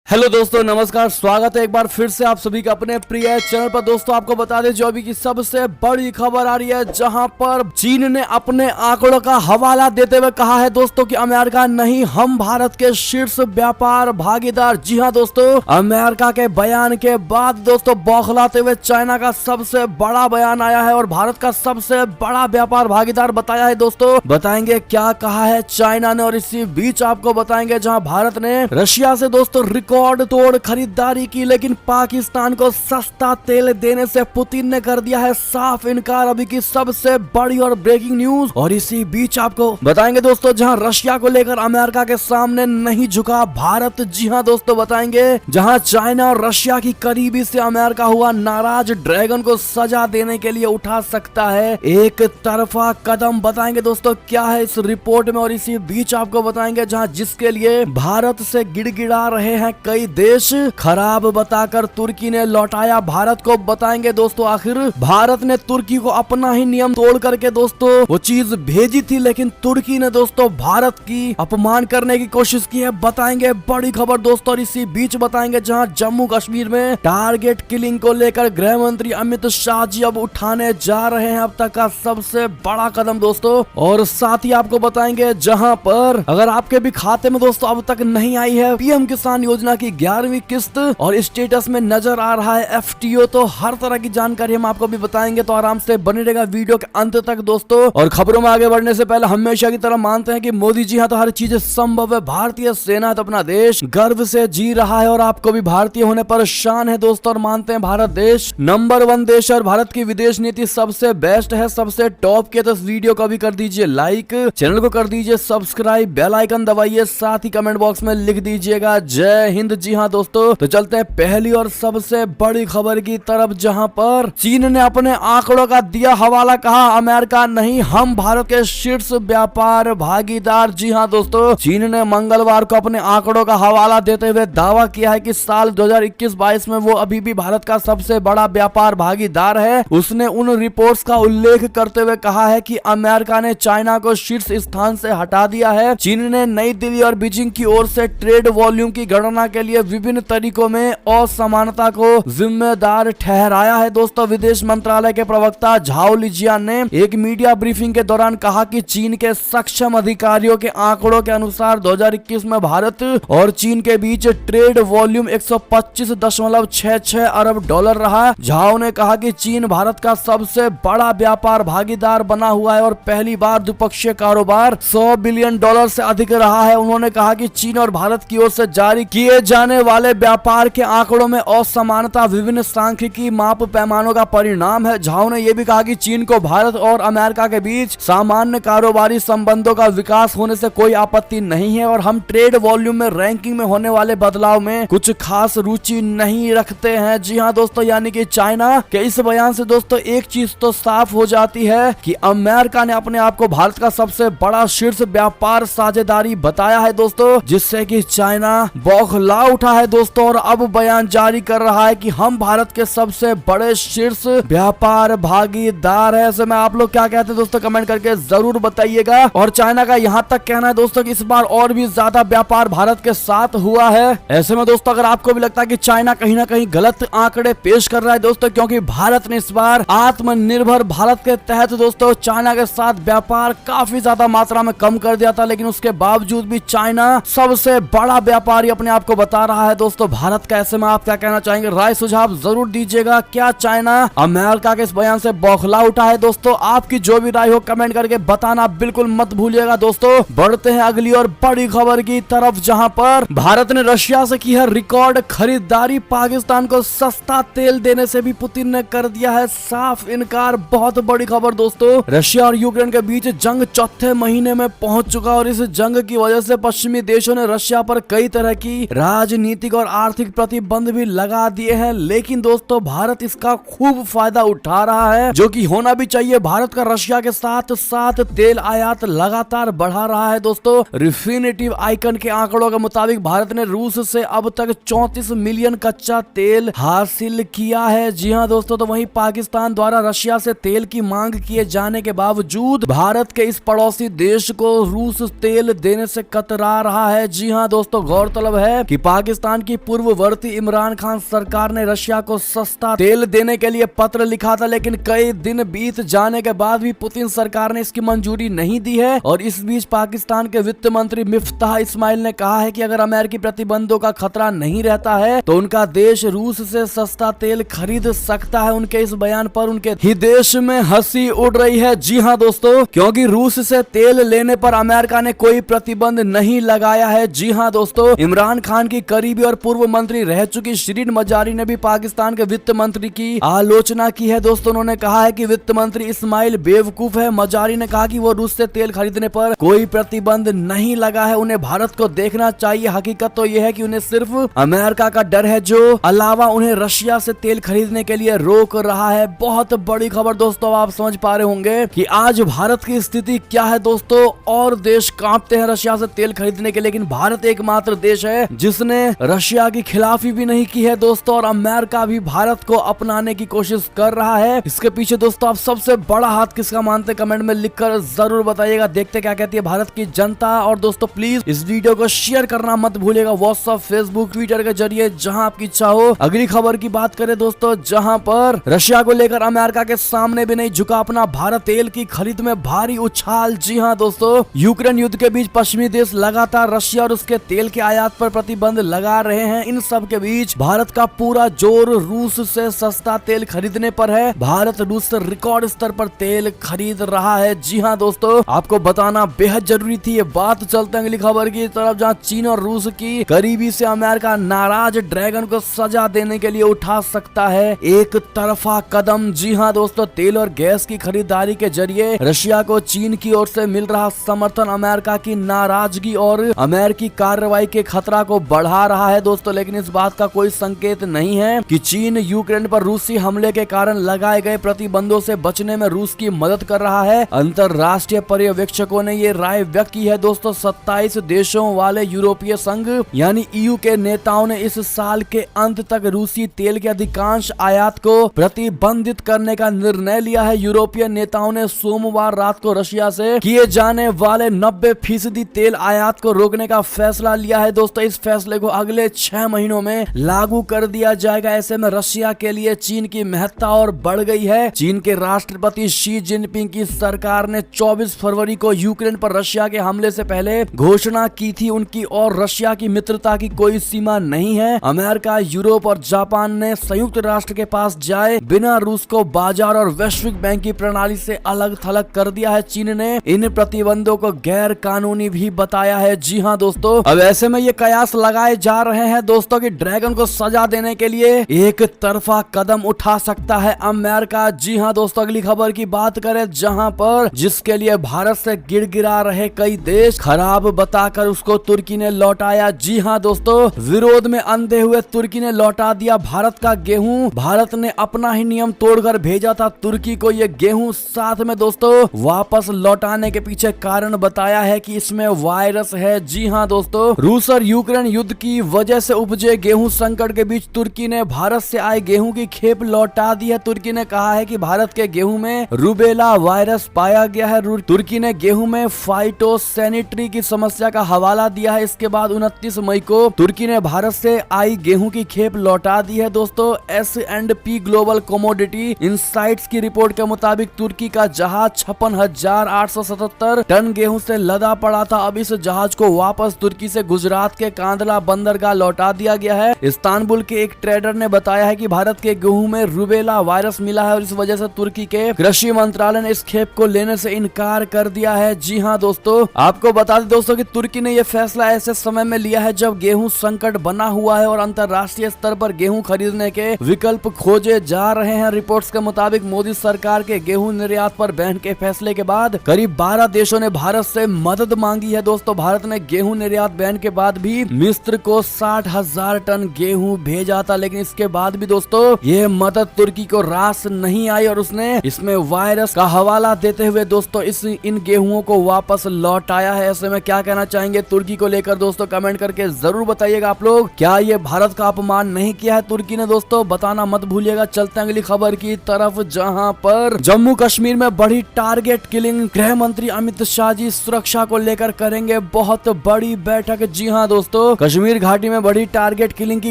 Hello दोस्तों, नमस्कार। स्वागत है एक बार फिर से आप सभी का अपने प्रिय चैनल पर। दोस्तों आपको बता दें जो अभी की सबसे बड़ी खबर आ रही है, जहां पर चीन ने अपने आंकड़ों का हवाला देते हुए कहा है दोस्तों कि अमेरिका नहीं, हम भारत के शीर्ष व्यापार भागीदार। जी हां दोस्तों, अमेरिका के बयान के बाद दोस्तों बौखलाते हुए चाइना का सबसे बड़ा बयान आया है और भारत का सबसे बड़ा व्यापार भागीदार बताया है। दोस्तों बताएंगे क्या कहा है चाइना ने, और इसी बीच आपको बताएंगे जहाँ भारत ने रशिया से दोस्तों रिकॉर्ड तोड़ खरीदारी की, लेकिन पाकिस्तान को सस्ता तेल देने से पुतिन ने कर दिया है साफ इनकार। अभी की सबसे बड़ी और ब्रेकिंग न्यूज। और इसी बीच आपको बताएंगे दोस्तों जहां रशिया को लेकर अमेरिका के सामने नहीं झुका भारत। जी हां दोस्तों बताएंगे जहां चाइना और रशिया की करीबी से अमेरिका हुआ नाराज, ड्रैगन को सजा देने के लिए उठा सकता है एक तरफा कदम। बताएंगे दोस्तों क्या है इस रिपोर्ट में। और इसी बीच आपको बताएंगे जहां जिसके लिए भारत से गिड़गिड़ा रहे हैं कई देश, खराब बताकर तुर्की ने लौटाया भारत को। बताएंगे दोस्तों आखिर भारत ने तुर्की को अपना ही नियम तोड़ करके दोस्तों वो चीज भेजी थी, लेकिन तुर्की ने दोस्तों भारत की अपमान करने की कोशिश की है। बताएंगे बड़ी खबर दोस्तों। और इसी बीच बताएंगे जहां जम्मू कश्मीर में टारगेट किलिंग को लेकर गृह मंत्री अमित शाह जी अब उठाने जा रहे हैं अब तक का सबसे बड़ा कदम दोस्तों। और साथ ही आपको बताएंगे जहां पर अगर आपके भी खाते में दोस्तों अब तक नहीं आई है पीएम किसान योजना की 11वीं किस्त और स्टेटस में नजर आ रहा है एफटीओ, तो हर तरह की जानकारी हम आपको भी बताएंगे, तो आराम से बने रहेगा वीडियो के अंत तक दोस्तों। और खबरों में आगे बढ़ने से पहले हमेशा की तरह मानते हैं कि मोदी जी हाँ तो हर चीज संभव है। भारतीय सेना तो अपना देश गर्व से जी रहा है और आपको भी भारतीय होने पर शान है दोस्तों। और मानते हैं भारत देश नंबर 1 देश और भारत की विदेश नीति सबसे बेस्ट है, सबसे टॉप की। तो इस वीडियो को भी कर दीजिए लाइक, चैनल को कर दीजिए सब्सक्राइब, बेल आइकन दबाइए, साथ ही कमेंट बॉक्स में लिख दीजिएगा जय हिंद। जी हाँ दोस्तों, तो चलते हैं पहली और सबसे बड़ी खबर की तरफ, जहां पर चीन ने अपने आंकड़ों का दिया हवाला, कहा अमेरिका नहीं, हम भारत के शीर्ष व्यापार भागीदार। जी हाँ दोस्तों, चीन ने मंगलवार को अपने आंकड़ों का हवाला देते हुए दावा किया है कि साल 2021-22 में वो अभी भी भारत का सबसे बड़ा व्यापार भागीदार है। उसने उन रिपोर्ट्स का उल्लेख करते हुए कहा है कि अमेरिका ने चाइना को शीर्ष स्थान से हटा दिया है। चीन ने नई दिल्ली और बीजिंग की ओर से ट्रेड वॉल्यूम की गणना के लिए विभिन्न तरीकों में असमानता को जिम्मेदार ठहराया है दोस्तों। विदेश मंत्रालय के प्रवक्ता झाओ लिजियान ने एक मीडिया ब्रीफिंग के दौरान कहा कि चीन के सक्षम अधिकारियों के आंकड़ों के अनुसार 2021 में भारत और चीन के बीच ट्रेड वॉल्यूम 125.66 अरब डॉलर रहा। झाओ ने कहा कि चीन भारत का सबसे बड़ा व्यापार भागीदार बना हुआ है और पहली बार द्विपक्षीय कारोबार $100 बिलियन से अधिक रहा है। उन्होंने कहा कि चीन और भारत की ओर से जारी किए जाने वाले व्यापार के आंकड़ों में असमानता विभिन्न सांख्यिकी माप पैमानों का परिणाम है। झाओ ने यह भी कहा कि चीन को भारत और अमेरिका के बीच सामान्य कारोबारी संबंधों का विकास होने से कोई आपत्ति नहीं है और हम ट्रेड वॉल्यूम में रैंकिंग में होने वाले बदलाव में कुछ खास रुचि नहीं रखते हैं। जी हाँ दोस्तों, यानी कि चाइना के इस बयान से दोस्तों एक चीज तो साफ हो जाती है कि अमेरिका ने अपने आप को भारत का सबसे बड़ा शीर्ष व्यापार साझेदारी बताया है दोस्तों, जिससे कि चाइना बौखला उठा है दोस्तों और अब बयान जारी कर रहा है कि हम भारत के सबसे बड़े शीर्ष व्यापार भागीदार है। ऐसे में आप लोग क्या कहते हैं दोस्तों, कमेंट करके जरूर बताइएगा। और चाइना का यहाँ तक कहना है दोस्तों कि इस बार और भी ज्यादा व्यापार भारत के साथ हुआ है। ऐसे में दोस्तों अगर आपको भी लगता है कि चाइना कहीं ना कहीं गलत आंकड़े पेश कर रहा है दोस्तों, क्योंकि भारत ने इस बार आत्मनिर्भर भारत के तहत दोस्तों चाइना के साथ व्यापार काफी ज्यादा मात्रा में कम कर दिया था, लेकिन उसके बावजूद भी चाइना सबसे बड़ा व्यापारी अपने आप को बता रहा है दोस्तों भारत का। ऐसे में आप क्या कहना चाहेंगे, राय सुझाव जरूर दीजिएगा। क्या चाइना अमेरिका के इस बयान से बौखला उठा है दोस्तों? आपकी जो भी राय हो कमेंट करके बताना बिल्कुल मत भूलिएगा दोस्तों। बढ़ते हैं अगली और बड़ी खबर की तरफ, जहां पर भारत ने रशिया से की है रिकॉर्ड खरीदारी। पाकिस्तान को सस्ता तेल देने से भी पुतिन ने कर दिया है साफ इनकार। बहुत बड़ी खबर दोस्तों, रशिया और यूक्रेन के बीच जंग चौथे महीने में पहुंच चुका और इस जंग की वजह से पश्चिमी देशों ने रशिया पर कई तरह की राजनीतिक और आर्थिक प्रतिबंध भी लगा दिए हैं, लेकिन दोस्तों भारत इसका खूब फायदा उठा रहा है, जो कि होना भी चाहिए। भारत का रशिया के साथ साथ तेल आयात लगातार बढ़ा रहा है दोस्तों। रिफिनिटिव आइकन के आंकड़ों के मुताबिक भारत ने रूस से अब तक 34 मिलियन कच्चा तेल हासिल किया है। जी हाँ दोस्तों, तो वहीं पाकिस्तान द्वारा रशिया से तेल की मांग किए जाने के बावजूद भारत के इस पड़ोसी देश को रूस तेल देने से कतरा रहा है। जी हाँ दोस्तों, गौरतलब है कि पाकिस्तान की पूर्ववर्ती इमरान खान सरकार ने रशिया को सस्ता तेल देने के लिए पत्र लिखा था, लेकिन कई दिन बीत जाने के बाद भी पुतिन सरकार ने इसकी मंजूरी नहीं दी है। और इस बीच पाकिस्तान के वित्त मंत्री मिफ्ताह इस्माइल ने कहा है कि अगर अमेरिकी प्रतिबंधों का खतरा नहीं रहता है तो उनका देश रूस से सस्ता तेल खरीद सकता है। उनके इस बयान पर उनके ही देश में हंसी उड़ रही है। जी हाँ दोस्तों, क्योंकि रूस से तेल लेने पर अमेरिका ने कोई प्रतिबंध नहीं लगाया है। जी हाँ दोस्तों, इमरान खान की करीबी और पूर्व मंत्री रह चुकी शिरीन मजारी ने भी पाकिस्तान के वित्त मंत्री की आलोचना की है। दोस्तों, उन्होंने कहा है कि वित्त मंत्री इस्माइल बेवकूफ है। मजारी ने कहा कि वो रूस से तेल खरीदने पर कोई प्रतिबंध नहीं लगा है, उन्हें भारत को देखना चाहिए। हकीकत तो यह है कि उन्हें सिर्फ अमेरिका का डर है, जो अलावा उन्हें रशिया से तेल खरीदने के लिए रोक रहा है। बहुत बड़ी खबर दोस्तों, आप समझ पा रहे होंगे कि आज भारत की स्थिति क्या है दोस्तों। और देश कांपते हैं रशिया से तेल खरीदने के, लेकिन भारत एकमात्र देश है जिसने रशिया की खिलाफी भी नहीं की है दोस्तों। और अमेरिका भी भारत को अपनाने की कोशिश कर रहा है। इसके पीछे दोस्तों आप सबसे बड़ा हाथ किसका मानते हैं, कमेंट में लिखकर जरूर बताइएगा। देखते क्या कहती है भारत की जनता। और दोस्तों प्लीज इस वीडियो को शेयर करना मत भूलिएगा व्हाट्सएप, फेसबुक, ट्विटर के जरिए, जहां आपकी इच्छा हो। अगली खबर की बात करें दोस्तों, जहां पर रशिया को लेकर अमेरिका के सामने भी नहीं झुका अपना भारत, तेल की खरीद में भारी उछाल। जी हाँ दोस्तों, यूक्रेन युद्ध के बीच पश्चिमी देश लगातार रशिया और उसके तेल के आयात पर प्रतिबंध लगा रहे हैं। इन सब के बीच भारत का पूरा जोर रूस से सस्ता तेल खरीदने पर है। भारत रूस से रिकॉर्ड स्तर पर तेल खरीद रहा है। जी हाँ दोस्तों, आपको बताना बेहद जरूरी थी ये बात। चलते हैं अगली खबर की तरफ, जहां चीन और रूस की करीबी से अमेरिका नाराज ड्रैगन को सजा देने के लिए उठा सकता है एक तरफा कदम। जी हाँ दोस्तों, तेल और गैस की खरीदारी के जरिए रशिया को चीन की ओर से मिल रहा समर्थन अमेरिका की नाराजगी और अमेरिकी कार्रवाई के खतरा को बढ़ा रहा है दोस्तों। लेकिन इस बात का कोई संकेत नहीं है कि चीन यूक्रेन पर रूसी हमले के कारण लगाए गए प्रतिबंधों से बचने में रूस की मदद कर रहा है। अंतरराष्ट्रीय पर्यवेक्षकों ने ये राय व्यक्त की है दोस्तों। 27 देशों वाले यूरोपीय संघ यानी ईयू के नेताओं ने इस साल के अंत तक रूसी तेल के अधिकांश आयात को प्रतिबंधित करने का निर्णय लिया है। यूरोपीय नेताओं ने सोमवार रात को रशिया से किए जाने वाले 90% तेल आयात को रोकने का फैसला लिया है दोस्तों। इस फैसले को अगले 6 महीनों में लागू कर दिया जाएगा। ऐसे में रशिया के लिए चीन की महत्ता और बढ़ गई है। चीन के राष्ट्रपति शी जिनपिंग की सरकार ने 24 फरवरी को यूक्रेन पर रशिया के हमले से पहले घोषणा की थी। उनकी और रशिया की मित्रता की कोई सीमा नहीं है। अमेरिका, यूरोप और जापान ने संयुक्त राष्ट्र के पास जाए बिना रूस को बाजार और वैश्विक बैंक की प्रणाली से अलग थलग कर दिया है। चीन ने इन प्रतिबंधों को गैर कानूनी भी बताया है। जी हाँ दोस्तों, अब ऐसे में ये कयास लगाए जा रहे हैं दोस्तों कि ड्रैगन को सजा देने के लिए एक तरफा कदम उठा सकता है अमेरिका। जी हाँ दोस्तों, अगली खबर की बात करें, जहां पर जिसके लिए भारत से गिड़गिड़ा रहे कई देश खराब बताकर उसको तुर्की ने लौटाया। जी हाँ दोस्तों, विरोध में अंधे हुए तुर्की ने लौटा दिया भारत का गेहूं। भारत ने अपना ही नियम तोड़कर भेजा था तुर्की को ये गेहूं। साथ में दोस्तों वापस लौटाने के पीछे कारण बताया है कि इसमें वायरस है। जी हाँ दोस्तों, रूस और यूक्रेन युद्ध की वजह से उपजे गेहूं संकट के बीच तुर्की ने भारत से आए गेहूं की खेप लौटा दी है। तुर्की ने कहा है कि भारत के गेहूं में रूबेला वायरस पाया गया है। तुर्की ने गेहूं में फाइटोसैनिटरी की समस्या का हवाला दिया है। इसके बाद 29 मई को तुर्की ने भारत से आई गेहूं की खेप लौटा दी है दोस्तों। S&P ग्लोबल कमोडिटी इनसाइट्स की रिपोर्ट के मुताबिक तुर्की का जहाज 56,877 टन गेहूं से लदा पड़ा था। अब इस जहाज को वापस तुर्की से गुजरात के कांदला बंदरगाह लौटा दिया गया है। इस्तांबुल के एक ट्रेडर ने बताया है कि भारत के गेहूं में रूबेला वायरस मिला है और इस वजह से तुर्की के कृषि मंत्रालय ने इस खेप को लेने से इनकार कर दिया है। जी हाँ दोस्तों, आपको बता दें दोस्तों कि तुर्की ने यह फैसला ऐसे समय में लिया है जब गेहूं संकट बना हुआ है और अंतर्राष्ट्रीय स्तर पर गेहूं खरीदने के विकल्प खोजे जा रहे हैं। रिपोर्ट्स के मुताबिक मोदी सरकार के गेहूं निर्यात पर बैन के फैसले के बाद करीब 12 देशों ने भारत से मदद मांगी है दोस्तों। भारत ने गेहूं निर्यात बैन के बाद भी मिस्र को 60,000 टन गेहूं भेजा था, लेकिन इसके बाद भी दोस्तों ये मदद तुर्की को रास नहीं आई और उसने इसमें वायरस का हवाला देते हुए दोस्तों इन गेहूं को वापस लौटाया है। ऐसे में क्या कहना चाहेंगे तुर्की को लेकर दोस्तों, कमेंट करके जरूर बताइएगा आप लोग। क्या ये भारत का अपमान नहीं किया है तुर्की ने दोस्तों, बताना मत भूलिएगा। चलते हैं अगली खबर की तरफ, जहां पर जम्मू कश्मीर में बढ़ी टारगेट किलिंग। गृह मंत्री अमित शाह जी सुरक्षा को लेकर करेंगे बहुत बड़ी बैठक। जी हाँ दोस्तों, कश्मीर घाटी में बढ़ी टारगेट किलिंग की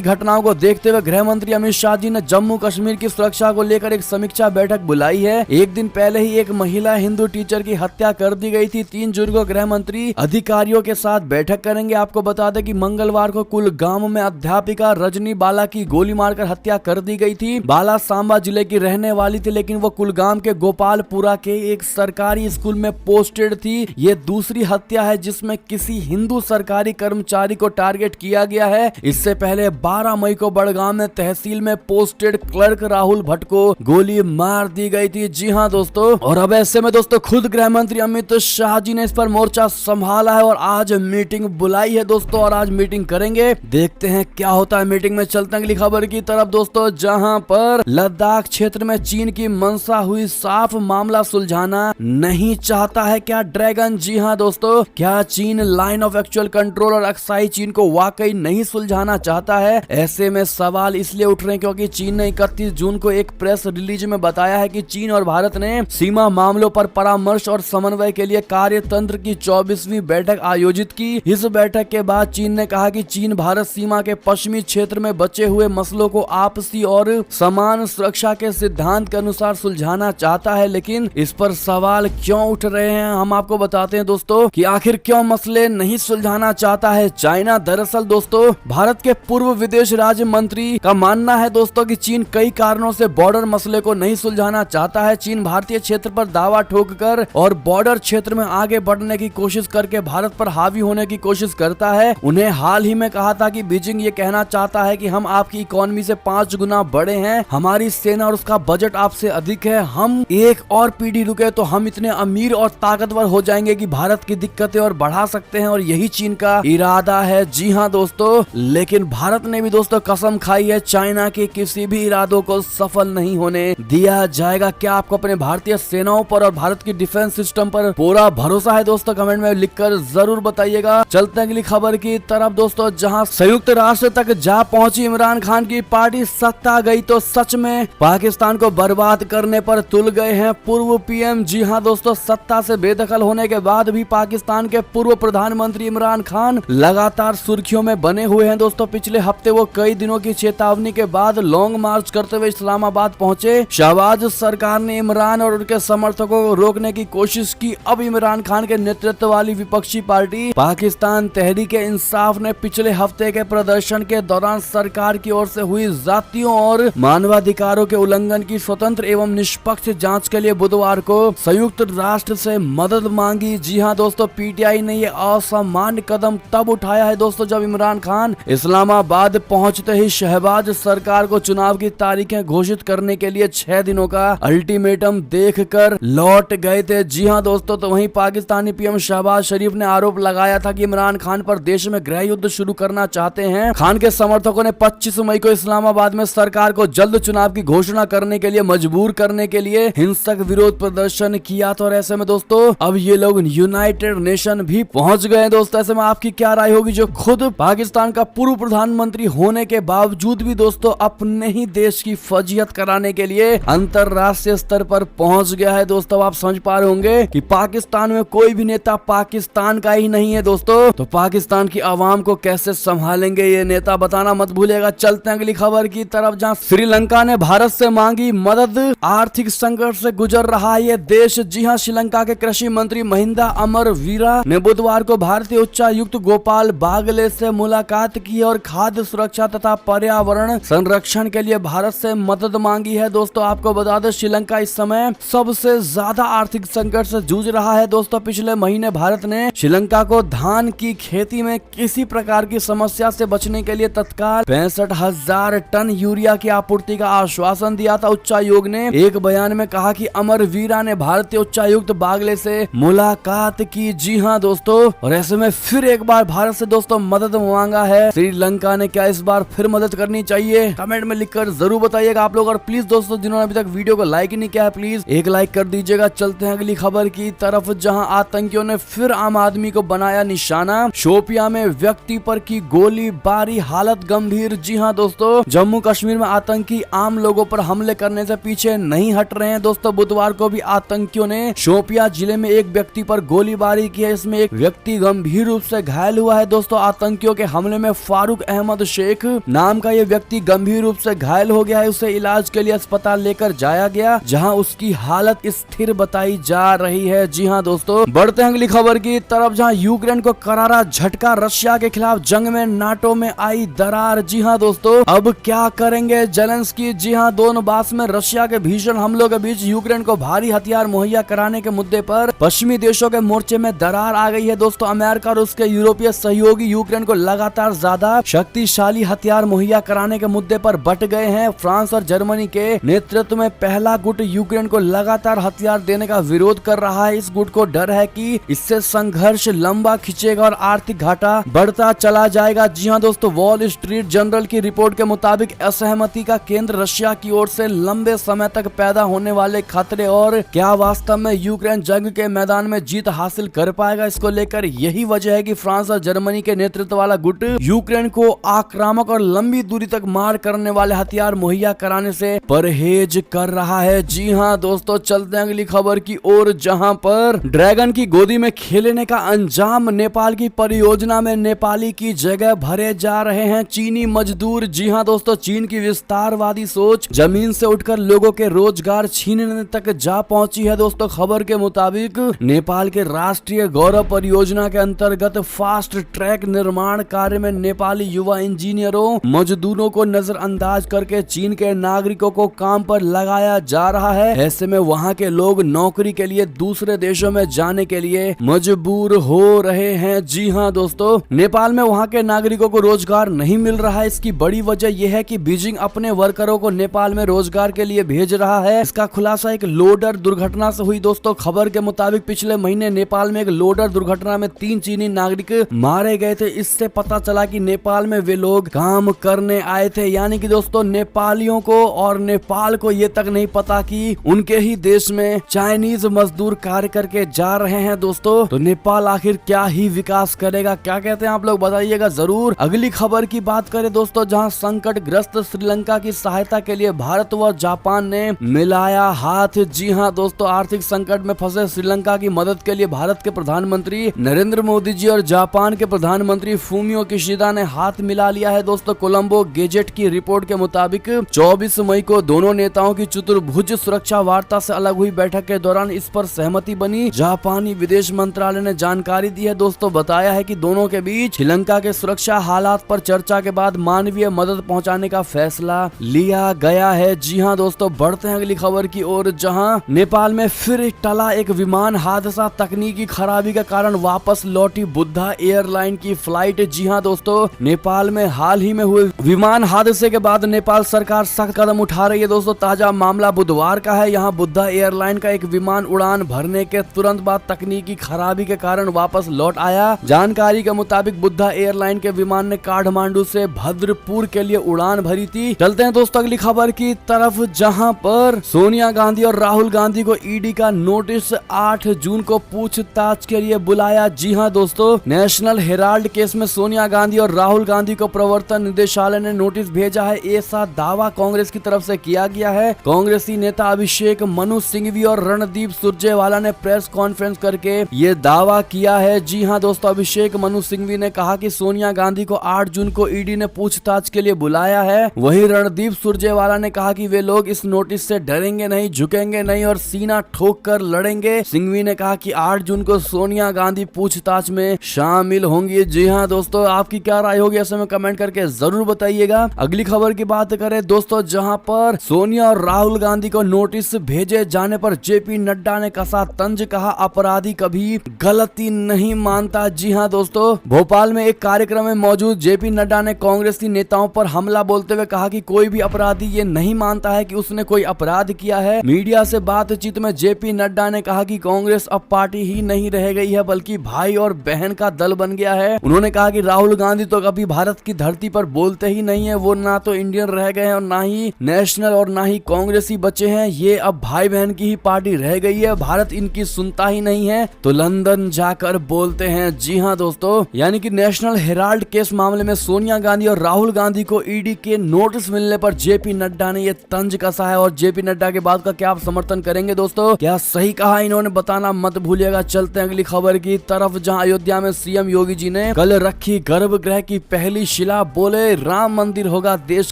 घटनाओं को देखते हुए गृह मंत्री अमित शाह जी ने जम्मू कश्मीर की सुरक्षा को लेकर एक समीक्षा बैठक बुलाई है। एक दिन पहले ही एक महिला हिंदू टीचर की हत्या कर दी गई थी। 3 जून को गृह मंत्री अधिकारियों के साथ बैठक करेंगे। आपको बता दें कि मंगलवार को कुलगाम में अध्यापिका रजनी बाला की गोली मारकर हत्या कर दी गई थी। बाला सांबा जिले की रहने वाली थी, लेकिन वो कुलगाम के गोपालपुरा के एक सरकारी स्कूल में पोस्टेड थी। ये दूसरी हत्या है जिसमें किसी हिंदू सरकारी कर्मचारी को टारगेट किया गया है। इससे पहले 12 मई को बड़गाम में तहसील में पोस्टेड क्लर्क राहुल भट्ट को गोली मार दी गई थी। जी हाँ दोस्तों, और अब ऐसे में दोस्तों खुद गृह मंत्री अमित शाह जी ने इस पर मोर्चा संभाला है और आज मीटिंग बुलाई है दोस्तों, और आज मीटिंग करेंगे। देखते हैं क्या होता है मीटिंग में। चलते हैं अगली खबर की तरफ दोस्तों, जहां पर लद्दाख क्षेत्र में चीन की मंशा हुई साफ, मामला सुलझाना नहीं चाहता है क्या ड्रैगन। जी हाँ दोस्तों, क्या चीन लाइन ऑफ एक्चुअल कंट्रोल और अक्साई चीन को वाकई नहीं सुलझाना चाहता है। ऐसे में सवाल इसलिए उठ रहे हैं क्योंकि चीन ने 31 जून को एक प्रेस रिलीज में बताया है कि चीन और भारत ने सीमा मामलों पर परामर्श और समन्वय के लिए कार्यतंत्र की 24वीं बैठक आयोजित की। इस बैठक के बाद चीन ने कहा कि चीन भारत सीमा के पश्चिमी क्षेत्र में बचे हुए मसलों को आपसी और समान सुरक्षा के सिद्धांत के अनुसार सुलझाना चाहता है। लेकिन इस पर सवाल क्यों उठ रहे हैं, हम आपको बताते हैं दोस्तों कि आखिर क्यों मसले नहीं सुलझाना चाहता है चाइना। दरअसल दोस्तों, भारत के पूर्व विदेश राज्य मंत्री का मानना है दोस्तों कि चीन कई कारणों से बॉर्डर मसले को नहीं सुलझाना चाहता है। चीन भारतीय क्षेत्र पर दावा ठोककर और बॉर्डर क्षेत्र में आगे बढ़ने की कोशिश करके भारत पर हावी होने की कोशिश करता है। उन्हें हाल ही में कहा था कि बीजिंग ये कहना चाहता है कि हम आपकी इकोनॉमी से 5 गुना बड़े हैं, हमारी सेना और उसका बजट आपसे अधिक है, हम एक और पीढ़ी रुके तो हम इतने अमीर और ताकतवर हो जाएंगे कि भारत की दिक्कतें और बढ़ा सकते हैं, और यही चीन का इरादा है। जी हाँ दोस्तों, लेकिन भारत ने भी दोस्तों कसम खाई है चाइना के किसी भी इरादों को सफल नहीं होने दिया जाएगा। क्या आपको अपने भारतीय सेनाओं पर और भारत की डिफेंस सिस्टम पर पूरा भरोसा है दोस्तों? कमेंट में लिखकर जरूर बताइएगा। चलते हैं अगली खबर की तरफ दोस्तों, जहां संयुक्त राष्ट्र तक जा पहुंची इमरान खान की पार्टी। सत्ता गई तो सच में पाकिस्तान को बर्बाद करने पर तुल गए हैं पूर्व पीएम। जी हाँ दोस्तों, सत्ता से बेदखल होने के बाद भी पाकिस्तान के पूर्व प्रधानमंत्री इमरान खान लगातार सुर्खियों में बने हुए हैं दोस्तों। पिछले हफ्ते वो कई दिनों की चेतावनी के बाद लॉन्ग मार्च करते हुए इस्लामाबाद पहुंचे। शहबाज सरकार ने इमरान और उनके समर्थकों को रोकने की कोशिश की। अब इमरान खान के नेतृत्व वाली विपक्षी पार्टी पाकिस्तान तहरीक-ए-इंसाफ ने पिछले हफ्ते के प्रदर्शन के दौरान सरकार की ओर से हुई जातियों और मानवाधिकारों के उल्लंघन की स्वतंत्र एवं निष्पक्ष जांच के लिए बुधवार को संयुक्त राष्ट्र से मदद मांगी। जी हाँ दोस्तों, पीटीआई ने ये असामान्य कदम तब उठाया है दोस्तों जब इमरान खान इस्लामाबाद पहुंचते ही शहबाज सरकार को चुनाव की तारीखें घोषित करने के लिए 6 दिनों का अल्टीमेटम देखकर लौट गए थे। जी हाँ दोस्तों, तो वहीं पाकिस्तानी पीएम शहबाज शरीफ ने आरोप लगाया था कि इमरान खान पर देश में गृह युद्ध शुरू करना चाहते हैं। खान के समर्थकों ने 25 मई को इस्लामाबाद में सरकार को जल्द चुनाव की घोषणा करने के लिए मजबूर करने के लिए हिंसक विरोध प्रदर्शन किया था। और ऐसे में दोस्तों अब ये लोग यूनाइटेड नेशन भी पहुंच गए दोस्तों। ऐसे में आपकी क्या राय होगी, जो खुद पाकिस्तान का पूर्व प्रधानमंत्री होने के बावजूद भी दोस्तों अपने ही देश की फजीहत कराने के लिए अंतरराष्ट्रीय स्तर पर पहुंच गया है। दोस्तों आप समझ पा रहे होंगे कि पाकिस्तान में कोई भी नेता पाकिस्तान का ही नहीं है दोस्तों, तो पाकिस्तान की आवाम को कैसे संभालेंगे ये नेता, बताना मत भूलिएगा। चलते हैं अगली खबर की तरफ, जहां श्रीलंका ने भारत से मांगी मदद। आर्थिक संकट से गुजर रहा है ये देश। जी हां, श्रीलंका के कृषि मंत्री महिंदा अमरवीरा ने बुधवार को भारतीय उच्चायुक्त गोपाल बागले से मुलाकात की और खाद्य सुरक्षा तथा पर्यावरण संरक्षण के लिए भारत से मदद मांगी है। दोस्तों आपको बता दें श्रीलंका इस समय सबसे ज्यादा आर्थिक संकट से जूझ रहा है। दोस्तों पिछले महीने भारत ने श्रीलंका को धान की खेती में किसी प्रकार की समस्या से बचने के लिए तत्काल 65,000 टन यूरिया की आपूर्ति का आश्वासन दिया था। उच्चायोग ने एक बयान में कहा कि अमरवीरा ने भारतीय उच्चायुक्त बागले से मुलाकात की। जी हाँ दोस्तों, और ऐसे में फिर एक बार भारत से दोस्तों मदद मांगा है श्रीलंका ने। क्या इस बार फिर मदद करनी चाहिए? कमेंट में लिखकर जरूर बताइएगा आप लोग। और प्लीज दोस्तों जिन्होंने अभी तक वीडियो को लाइक ही नहीं किया है, प्लीज एक लाइक कर दीजिएगा। चलते हैं अगली खबर की तरफ, जहां आतंकियों ने फिर आम आदमी को बनाया निशाना। शोपियां में व्यक्ति पर की गोलीबारी, हालत गंभीर। जी हाँ दोस्तों, जम्मू कश्मीर में आतंकी आम लोगों पर हमले करने से पीछे नहीं हट रहे हैं। दोस्तों बुधवार को भी आतंकियों ने शोपियां जिले में एक व्यक्ति पर गोलीबारी की है। इसमें एक व्यक्ति गंभीर रूप से घायल हुआ है। दोस्तों आतंकियों के हमले में फारूक अहमद शेख नाम का ये व्यक्ति गंभीर रूप से घायल हो गया है। उसे इलाज के लिए अस्पताल लेकर जाया गया, जहां उसकी हालत स्थिर बताई जा रही है। जी हाँ दोस्तों, बढ़ते हैं अगली खबर की तरफ, जहां यूक्रेन को करारा झटका, रशिया के खिलाफ जंग में नाटो में आई दरार। जी हाँ दोस्तों, अब क्या करेंगे जेलेंस्की। जी हाँ, दोनबास में रशिया के भीषण हमलों के बीच यूक्रेन को भारी हथियार मुहैया कराने के मुद्दे पर पश्चिमी देशों के मोर्चे में दरार आ गई है। दोस्तों, अमेरिका और उसके यूरोपीय सहयोगी यूक्रेन को लगातार ज्यादा शक्तिशाली हथियार मुहैया कराने के मुद्दे पर बट गए हैं। फ्रांस और जर्मनी के नेतृत्व में पहला गुट यूक्रेन को लगातार हथियार देने का विरोध कर रहा है। इस गुट को डर है कि इससे संघर्ष लंबा खिंचेगा और आर्थिक घाटा बढ़ता चला जाएगा। जी हाँ दोस्तों, वॉल स्ट्रीट जर्नल की रिपोर्ट के मुताबिक असहमति का केंद्र रशिया की ओर से लंबे समय तक पैदा होने वाले खतरे और क्या वास्तव में यूक्रेन जंग के मैदान में जीत हासिल कर पाएगा, इसको लेकर यही वजह है कि फ्रांस और जर्मनी के नेतृत्व वाला गुट यूक्रेन को आक्रामक और लंबी दूरी तक मार करने वाले हथियार मुहैया कराने से परहेज कर रहा है। जी हाँ दोस्तों, चलते हैं अगली खबर की ओर, जहां पर ड्रैगन की गोदी में खेलने का अंजाम, नेपाल की परियोजना में नेपाली की जगह भरे जा रहे हैं चीनी मजदूर। जी हाँ दोस्तों, चीन की विस्तारवादी सोच जमीन से उठकर लोगों के रोजगार छीनने तक जा पहुंची है। दोस्तों, खबर के मुताबिक नेपाल के राष्ट्रीय गौरव परियोजना के अंतर्गत फास्ट ट्रैक निर्माण कार्य में नेपाली युवा इंजीनियरों मजदूरों को नजरअंदाज करके चीन के नागरिकों को काम पर लगाया जा रहा है। ऐसे में वहां के लोग नौकरी के लिए दूसरे देशों में जाने के लिए मजबूर हो रहे हैं। जी हाँ दोस्तों, नेपाल में वहां के नागरिकों को रोजगार नहीं मिल रहा है। इसकी बड़ी वजह यह है कि बीजिंग अपने वर्करों को नेपाल में रोजगार के लिए भेज रहा है। इसका खुलासा एक लोडर दुर्घटना से हुई। दोस्तों, खबर के मुताबिक पिछले महीने नेपाल में एक लोडर दुर्घटना में 3 चीनी नागरिक मारे गए थे। इससे पता चला कि नेपाल में वे लोग काम करने आए थे। यानी कि दोस्तों, नेपालियों को और नेपाल को ये तक नहीं पता कि उनके ही देश में चाइनीज मजदूर कार्य करके जा रहे हैं। दोस्तों, तो नेपाल आखिर क्या ही विकास करेगा, क्या कहते हैं आप लोग बताइएगा जरूर। अगली खबर की बात करें दोस्तों, जहां संकट ग्रस्त श्रीलंका की सहायता के लिए भारत व जापान ने मिलाया हाथ। जी हाँ दोस्तों, आर्थिक संकट में फंसे श्रीलंका की मदद के लिए भारत के प्रधानमंत्री नरेंद्र मोदी जी और जापान के प्रधानमंत्री फूमियो किशिदा ने हाथ मिला लिया है। दोस्तों, कोलंबो गेजेट की रिपोर्ट के मुताबिक 24 मई को दोनों नेताओं की चतुर्भुज सुरक्षा वार्ता से अलग हुई बैठक के दौरान इस पर सहमति बनी। जापानी विदेश मंत्रालय ने जानकारी दी है। दोस्तों, बताया है कि दोनों के बीच श्रीलंका के सुरक्षा हालात पर चर्चा के बाद मानवीय मदद पहुंचाने का फैसला लिया गया है। जी हाँ दोस्तों, बढ़ते हैं अगली खबर की ओर, जहां नेपाल में फिर टला एक विमान हादसा, तकनीकी खराबी के कारण वापस लौटी बुद्धा एयरलाइन की फ्लाइट। जी हाँ दोस्तों, नेपाल में हाल ही में हुए विमान हादसे के बाद नेपाल सरकार सख्त कदम उठा रही है। दोस्तों, ताजा मामला बुधवार का है। यहाँ बुद्धा एयरलाइन का एक विमान उड़ान भरने के तुरंत बाद तकनीकी खराबी के कारण वापस लौट आया। जानकारी के मुताबिक बुद्धा एयरलाइन के विमान ने काठमांडू से भद्रपुर के लिए उड़ान भरी थी। चलते हैं दोस्तों अगली खबर की तरफ, जहां पर सोनिया गांधी और राहुल गांधी को ईडी का नोटिस 8 जून को पूछताछ के लिए बुलाया। जी हां दोस्तों, नेशनल हेराल्ड केस में सोनिया गांधी और राहुल गांधी को प्रवर्तन निदेशालय ने नोटिस भेजा है। ऐसा दावा कांग्रेस की तरफ से किया गया है। कांग्रेसी नेता अभिषेक मनु सिंघवी और रणदीप सुरजेवाला ने प्रेस कॉन्फ्रेंस करके ये दावा किया है। जी हां दोस्तों, अभिषेक मनु सिंघवी ने कहा कि सोनिया गांधी को 8 जून को ईडी ने पूछताछ के लिए बुलाया है। वहीं रणदीप सुरजेवाला ने कहा कि वे लोग इस नोटिस से डरेंगे नहीं, झुकेंगे नहीं और सीना ठोक कर लड़ेंगे। सिंघवी ने कहा कि 8 जून को सोनिया गांधी पूछताछ में शामिल होंगी। जी हाँ दोस्तों, आपकी क्या राय होगी ऐसे में कमेंट करके जरूर बताइएगा। अगली खबर की बात करें दोस्तों, जहां पर सोनिया और राहुल गांधी को नोटिस भेजे जाने पर जेपी नड्डा ने कसा तंज, कहा अपराधी कभी गलती नहीं मानता। जी हाँ दोस्तों, भोपाल में एक कार्यक्रम में मौजूद जेपी नड्डा ने कांग्रेसी नेताओं पर हमला बोलते हुए कहा कि कोई भी अपराधी ये नहीं मानता है कि उसने कोई अपराध किया है। मीडिया से बातचीत में जेपी नड्डा ने कहा कि कांग्रेस अब पार्टी ही नहीं रह गई है बल्कि भाई और बहन का दल बन गया है। उन्होंने कहा कि राहुल गांधी तो कभी भारत की धरती पर बोलते ही नहीं है, वो ना तो इंडियन रह गए हैं और ना ही नेशनल और ना ही कांग्रेसी बचे हैं। ये अब भाई बहन की ही पार्टी रह गई है, भारत इनकी सुनता ही नहीं है तो लंदन जाकर बोलते हैं। जी हाँ दोस्तों, यानी कि नेशनल हेराल्ड केस मामले में सोनिया गांधी और राहुल गांधी को ईडी के नोटिस मिलने पर जेपी नड्डा ने ये तंज कसा है। और जेपी नड्डा के बात का क्या आप समर्थन करेंगे दोस्तों? क्या सही कहा इन्होंने? बताना मत भूलिएगा। चलते हैं अगली खबर की तरफ, जहां अयोध्या में सीएम योगी जी ने कल रखी गर्भगृह की पहली शिला, बोले राम मंदिर होगा देश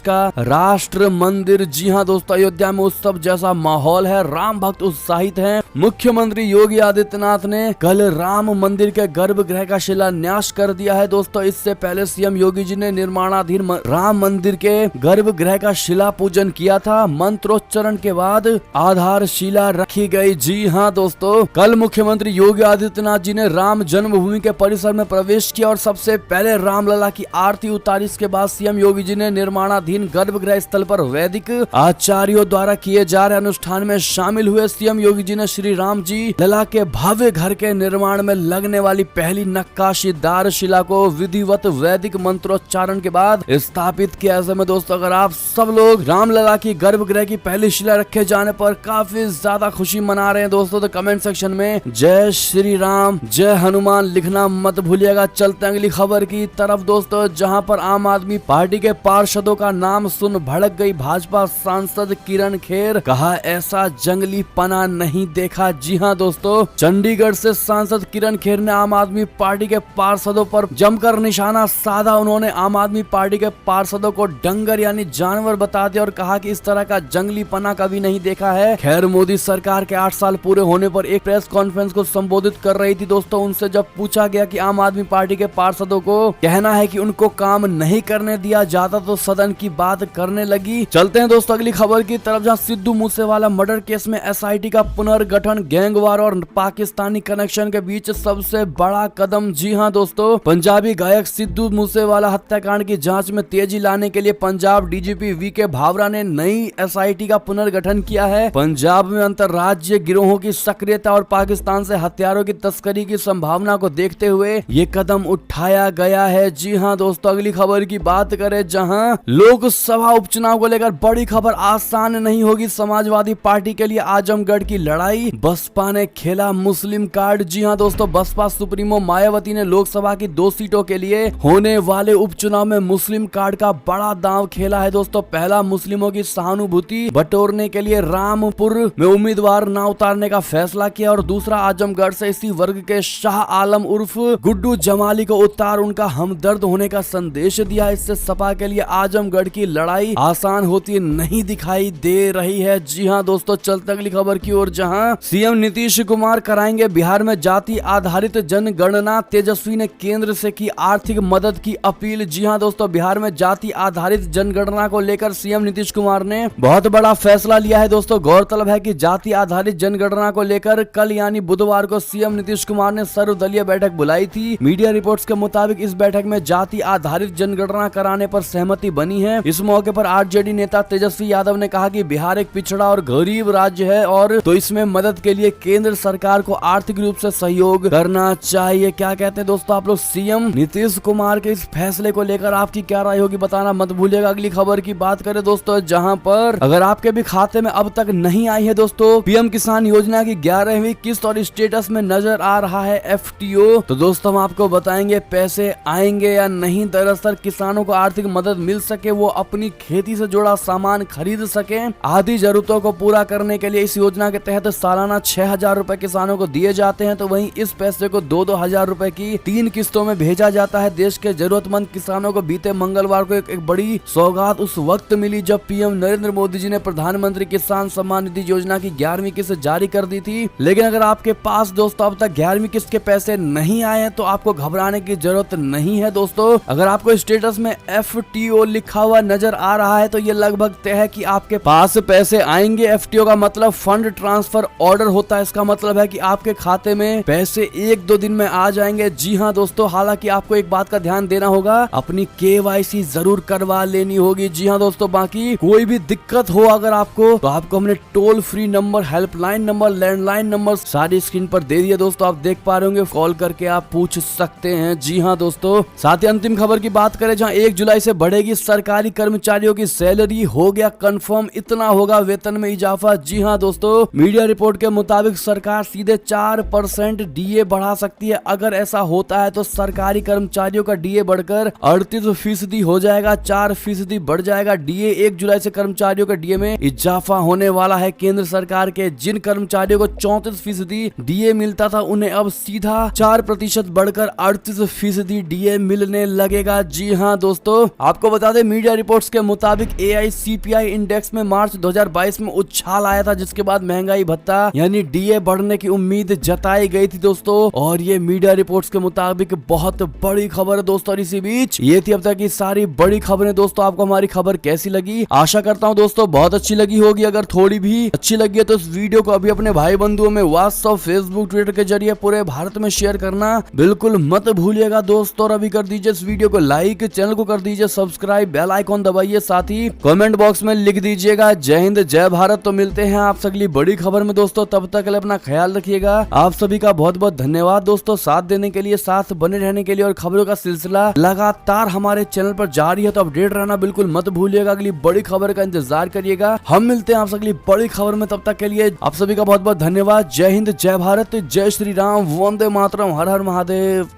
का राष्ट्र मंदिर। जी हाँ दोस्तों, अयोध्या में उत्सव जैसा माहौल है, राम भक्त उत्साहित हैं। मुख्यमंत्री योगी आदित्यनाथ ने कल राम मंदिर के गर्भगृह का शिलान्यास कर दिया है। दोस्तों, इससे पहले सीएम योगी जी ने निर्माणाधीन राम मंदिर के गर्भगृह का शिला पूजन किया था। मंत्रोच्चारण के बाद आधारशिला रखी गई। जी हाँ दोस्तों, कल मुख्यमंत्री योगी आदित्यनाथ जी ने राम जन्मभूमि के परिसर में प्रवेश किया और सबसे पहले रामलला की आरती उतारी। इसके बाद सीएम योगी जी ने निर्माणाधीन गर्भगृह स्थल पर वैदिक आचार्यों द्वारा किए जा रहे अनुष्ठान में शामिल हुए। सीएम योगी जी ने श्री राम जी लला के भव्य घर के निर्माण में लगने वाली पहली नक्काशीदार शिला को विधिवत वैदिक मंत्रोच्चारण के बाद स्थापित किया। ऐसे में दोस्तों, अगर आप सब लोग रामलला की गर्भगृह की पहली शिला रखे जाने पर काफी ज्यादा खुशी मना रहे हैं दोस्तों, तो कमेंट सेक्शन में जय श्री राम, जय हनुमान लिखना मत भूलिएगा। चलते हैं अगली खबर की तरफ दोस्तों, जहां पर आम आदमी पार्टी के पार्षदों का नाम सुन भड़क गई भाजपा सांसद किरण खेर, कहा ऐसा जंगली पना नहीं देखा। जी हां दोस्तों, चंडीगढ़ से सांसद किरण खेर ने आम आदमी पार्टी के पार्षदों पर जमकर निशाना साधा। उन्होंने आम आदमी पार्टी के पार्षदों को डंगर यानी जानवर बता दिया और कहा कि इस तरह का जंगली पना कभी नहीं देखा है। खैर, मोदी सरकार के 8 साल पूरे होने पर एक प्रेस कॉन्फ्रेंस को संबोधित कर रही थी दोस्तों। उनसे जब पूछा गया कि आम आदमी पार्टी के पार्षदों को कहना है कि उनको काम नहीं करने दिया जाता, तो सदन की बात करने लगी। चलते हैं दोस्तों अगली खबर की तरफ, जहां सिद्धू मूसेवाला मर्डर केस में एसआईटी का पुनर्गठन, गैंगवार और पाकिस्तानी कनेक्शन के बीच सबसे बड़ा कदम। जी हां दोस्तों, पंजाबी गायक सिद्धू मूसेवाला हत्याकांड की जांच में तेजी लाने के लिए पंजाब डीजीपी वीके भावरा ने नई एसआईटी का पुनर्गठन किया है। पंजाब में अंतर्राज्यीय गिरोहों की सक्रियता और पाकिस्तान से हथियारों की तस्करी की संभावना को देखते हुए ये कदम उठाया गया है। जी हां दोस्तों, अगली खबर की बात करें, जहां लोकसभा उपचुनाव को लेकर बड़ी खबर, आसान नहीं होगी समाजवादी पार्टी के लिए आजमगढ़ की लड़ाई, बसपा ने खेला मुस्लिम कार्ड। जी हां दोस्तों, बसपा सुप्रीमो मायावती ने लोकसभा की 2 सीटों के लिए होने वाले उपचुनाव में मुस्लिम कार्ड का बड़ा दांव खेला है दोस्तों। पहला, मुस्लिमों की सहानुभूति बटोरने के लिए रामपुर में उम्मीदवार न उतारने का फैसला किया और दूसरा, आजमगढ़ से इसी वर्ग के शाह आलम उर्फ गुड्डू जमाली को उतार उनका हमदर्द होने का संदेश दिया। इससे सपा के लिए आजमगढ़ की लड़ाई आसान होती नहीं दिखाई दे रही है। जी हां दोस्तों, चलते अगली खबर की ओर, जहां सीएम नीतीश कुमार कराएंगे बिहार में जाति आधारित जनगणना, तेजस्वी ने केंद्र से की आर्थिक मदद की अपील। जी हां दोस्तों, बिहार में जाति आधारित जनगणना को लेकर सीएम नीतीश कुमार ने बहुत बड़ा फैसला लिया है दोस्तों। गौरतलब है कि जाति आधारित जनगणना को लेकर कल यानी बुधवार को सीएम नीतीश कुमार ने सर्वदलीय बैठक बुलाई थी। मीडिया रिपोर्ट्स के मुताबिक इस बैठक में जाति आधारित जनगणना कराने पर सहमति बनी है। इस मौके पर आरजेडी नेता तेजस्वी यादव ने कहा कि बिहार एक पिछड़ा और गरीब राज्य है और तो इसमें मदद के लिए केंद्र सरकार को आर्थिक रूप से सहयोग करना चाहिए। क्या कहते हैं दोस्तों आप लोग सीएम नीतीश कुमार के इस फैसले को लेकर? आपकी क्या राय होगी बताना मत भूलिएगा। अगली खबर की बात करें दोस्तों, जहां पर अगर आपके भी खाते में अब तक नहीं आई है दोस्तों पीएम किसान योजना की 11वीं किस्त और स्टेटस में नजर आ रहा है एफटीओ, तो दोस्तों हम आपको बताएंगे पैसे आएंगे या नहीं। दरअसल किसानों को आर्थिक मदद मिल सके, वो अपनी खेती से जुड़ा सामान खरीद सके, आदि जरूरतों को पूरा करने के लिए इस योजना के तहत सालाना 6,000 रुपए किसानों को दिए जाते हैं। तो वहीं इस पैसे को 2-2 हजार रुपए की 3 किस्तों में भेजा जाता है। देश के जरूरतमंद किसानों को बीते मंगलवार को एक बड़ी सौगात उस वक्त मिली जब पीएम नरेंद्र मोदी जी ने प्रधानमंत्री किसान सम्मान निधि योजना की 11वीं किस्त जारी कर दी थी। लेकिन अगर आपके पास दोस्तों अब तक 11वीं किस्त के पैसे नहीं आए हैं तो आपको घबराने की जरूरत नहीं है दोस्तों। अगर आपको स्टेटस में एफटीओ लिखा हुआ नजर आ रहा है तो ये लगभग तय है कि आपके पास पैसे आएंगे। एफटीओ का मतलब फंड ट्रांसफर ऑर्डर होता है। इसका मतलब है कि आपके खाते में पैसे 1-2 दिन में आ जाएंगे। जी हाँ दोस्तों, हालांकि आपको एक बात का ध्यान देना होगा, अपनी केवाईसी जरूर करवा लेनी होगी। जी हाँ दोस्तों, बाकी कोई भी दिक्कत हो अगर आपको तो आपको हमने toll free number, helpline number, landline number सारी स्क्रीन पर दे दिए दोस्तों, आप देख पा रहे होंगे, कॉल करके आप पूछ सकते हैं। जी हाँ दोस्तों, साथ ही अंतिम खबर की बात करें, जहां 1 जुलाई से बढ़ेगी सरकारी कर्मचारियों की सैलरी, हो गया कंफर्म, इतना होगा वेतन में इजाफा। जी हाँ दोस्तों, मीडिया रिपोर्ट के मुताबिक सरकार सीधे 4% डीए बढ़ा सकती है। अगर ऐसा होता है तो सरकारी कर्मचारियों का डीए बढ़कर 38% हो जाएगा, 4% बढ़ जाएगा डीए। 1 जुलाई से कर्मचारियों के डीए में इजाफा होने वाला है। केंद्र सरकार के जिन कर्मचारियों को 34% डीए मिलता था उन्हें अब सीधा 4% बढ़कर 10% डीए मिलने लगेगा। जी हाँ दोस्तों, आपको बता दें मीडिया रिपोर्ट्स के मुताबिक AICPI इंडेक्स में मार्च 2022 में उछाल आया था, जिसके बाद महंगाई भत्ता यानी डीए बढ़ने की उम्मीद जताई गई थी दोस्तों। और ये मीडिया रिपोर्ट्स के मुताबिक बहुत बड़ी खबर है दोस्तों। और इसी बीच ये थी अब तक की सारी बड़ी खबरें दोस्तों। आपको हमारी खबर कैसी लगी? आशा करता हूँ दोस्तों बहुत अच्छी लगी होगी। अगर थोड़ी भी अच्छी लगी है तो इस वीडियो को अभी अपने भाई बंधुओं में व्हाट्सएप, फेसबुक, ट्विटर के जरिए पूरे भारत में शेयर करना बिल्कुल मत भूलिएगा दोस्तों। और अभी कर दीजिए इस वीडियो को लाइक, चैनल को कर दीजिए सब्सक्राइब, बेल आइकॉन दबाइए, साथ ही कमेंट बॉक्स में लिख दीजिएगा जय हिंद जय भारत। तो मिलते हैं आपसे अगली बड़ी खबर में दोस्तों, तब तक के लिए अपना ख्याल रखिएगा। आप सभी का बहुत बहुत धन्यवाद दोस्तों साथ देने के लिए, साथ बने रहने के लिए। और खबरों का सिलसिला लगातार हमारे चैनल पर जारी है, तो अपडेट रहना बिल्कुल मत भूलिएगा। अगली बड़ी खबर का इंतजार करिएगा। हम मिलते हैं आपसे अगली बड़ी खबर में, तब तक के लिए आप सभी का बहुत बहुत धन्यवाद। जय हिंद जय भारत, जय श्री राम, वंदे मातरम, हर हर महादेव।